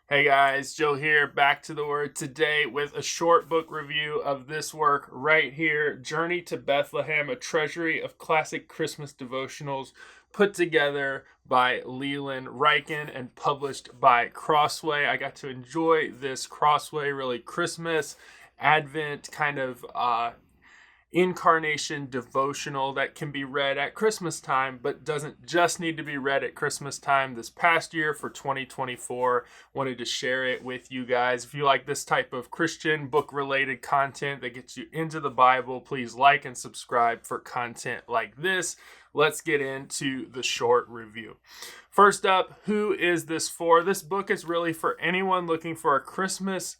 Hey guys, Joe here, back to the Word today with a short book review of this work right here, Journey to Bethlehem, a treasury of classic Christmas devotionals put together by Leland Ryken and published by Crossway. I got to enjoy this Crossway, really Christmas, Advent kind of incarnation devotional that can be read at Christmas time, but doesn't just need to be read at Christmas time. This past year for 2024, wanted to share it with you guys. If you like this type of Christian book related content that gets you into the Bible, please like and subscribe for content like this. Let's get into the short review. First up, who is this for? This book is really for anyone looking for a Christmas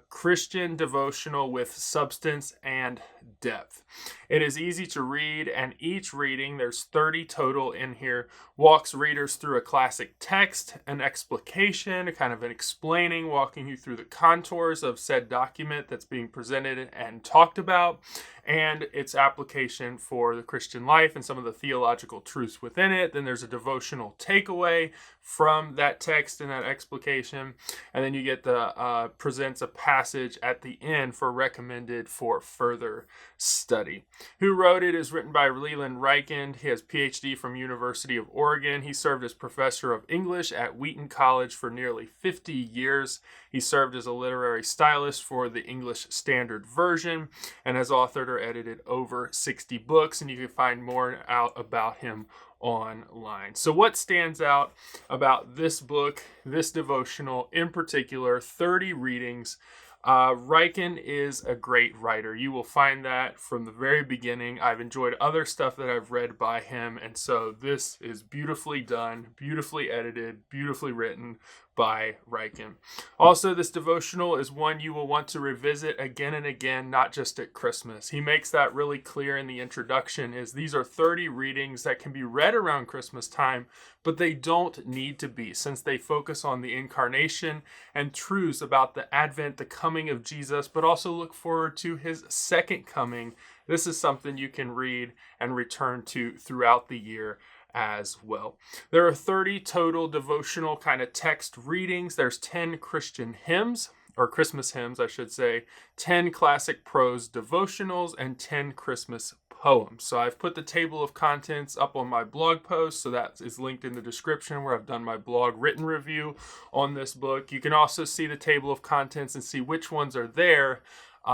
Christian devotional with substance and depth. It is easy to read, and each reading, there's 30 total in here, walks readers through a classic text, an explication, kind of an explaining, walking you through the contours of said document that's being presented and talked about, and its application for the Christian life and some of the theological truths within it. Then there's a devotional takeaway from that text and that explication, and then you get the presents a passage at the end for recommended for further study. Who wrote it is written by Leland Ryken. He has PhD from University of Oregon. He served as professor of English at Wheaton College for nearly 50 years. He served as a literary stylist for the English Standard Version and has authored or edited over 60 books, and you can find more out about him online. So what stands out about this book, this devotional in particular, 30 readings? Ryken is a great writer. You will find that from the very beginning. I've enjoyed other stuff that I've read by him, and so this is beautifully done, beautifully edited, beautifully written by Ryken. Also, this devotional is one you will want to revisit again and again, not just at Christmas. He makes that really clear in the introduction, is these are 30 readings that can be read around Christmas time, but they don't need to be, since they focus on the incarnation and truths about the advent, the coming of Jesus, but also look forward to his second coming. This is something you can read and return to throughout the year as well. There are 30 total devotional kind of text readings. There's 10 Christian hymns, or Christmas hymns, I should say, 10 classic prose devotionals, and 10 Christmas poems. So I've put the table of contents up on my blog post, so that is linked in the description where I've done my blog written review on this book. You can also see the table of contents and see which ones are there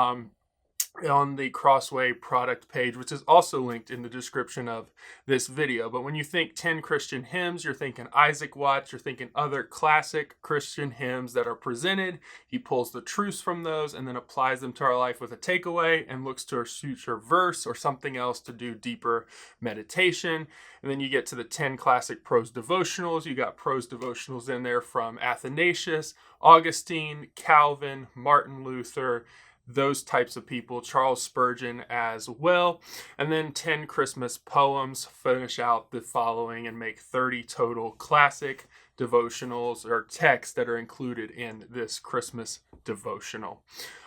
on the Crossway product page, which is also linked in the description of this video. But when you think 10 Christian hymns, you're thinking Isaac Watts, you're thinking other classic Christian hymns that are presented. He pulls the truths from those and then applies them to our life with a takeaway and looks to a future verse or something else to do deeper meditation. And then you get to the 10 classic prose devotionals. You got prose devotionals in there from Athanasius, Augustine, Calvin, Martin Luther, those types of people, Charles Spurgeon as well. And then 10 Christmas poems finish out the following and make 30 total classic devotionals or texts that are included in this Christmas devotional.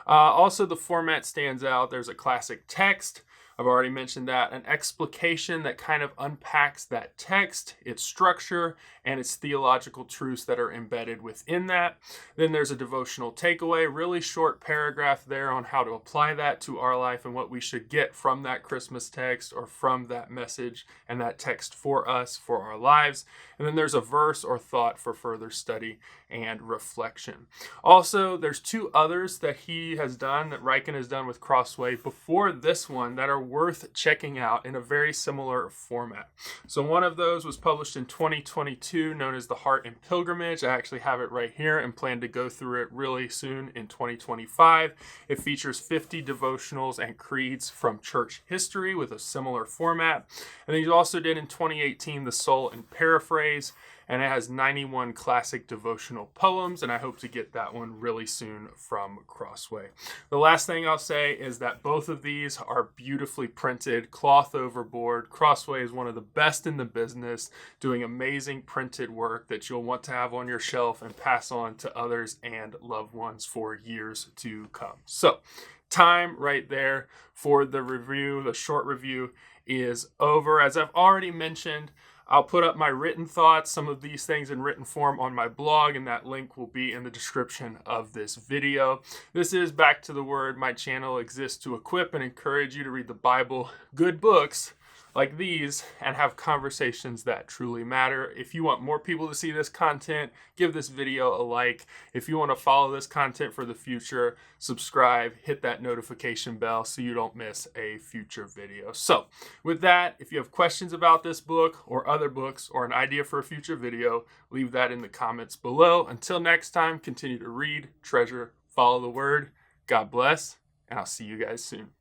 Also, the format stands out. There's a classic text. I've already mentioned that. An explication that kind of unpacks that text, its structure, and its theological truths that are embedded within that. Then there's a devotional takeaway, really short paragraph there on how to apply that to our life and what we should get from that Christmas text or from that message and that text for us, for our lives. And then there's a verse or thought for further study and reflection. Also, there's two others that he has done, that Ryken has done with Crossway before this one, that are worth checking out in a very similar format. So one of those was published in 2022, known as The Heart and Pilgrimage. I actually have it right here and plan to go through it really soon in 2025. It features 50 devotionals and creeds from church history with a similar format. And then he also did in 2018 The Soul and Paraphrase, and it has 91 classic devotional poems, and I hope to get that one really soon from Crossway. The last thing I'll say is that both of these are beautifully printed, cloth overboard. Crossway is one of the best in the business, doing amazing printed work that you'll want to have on your shelf and pass on to others and loved ones for years to come. So, time right there for the review. The short review is over. As I've already mentioned, I'll put up my written thoughts, some of these things in written form on my blog, and that link will be in the description of this video. This is Back to the Word. My channel exists to equip and encourage you to read the Bible, good books like these, and have conversations that truly matter. If you want more people to see this content, give this video a like. If you want to follow this content for the future, subscribe, hit that notification bell so you don't miss a future video. So with that, if you have questions about this book or other books or an idea for a future video, leave that in the comments below. Until next time, continue to read, treasure, follow the word. God bless, and I'll see you guys soon.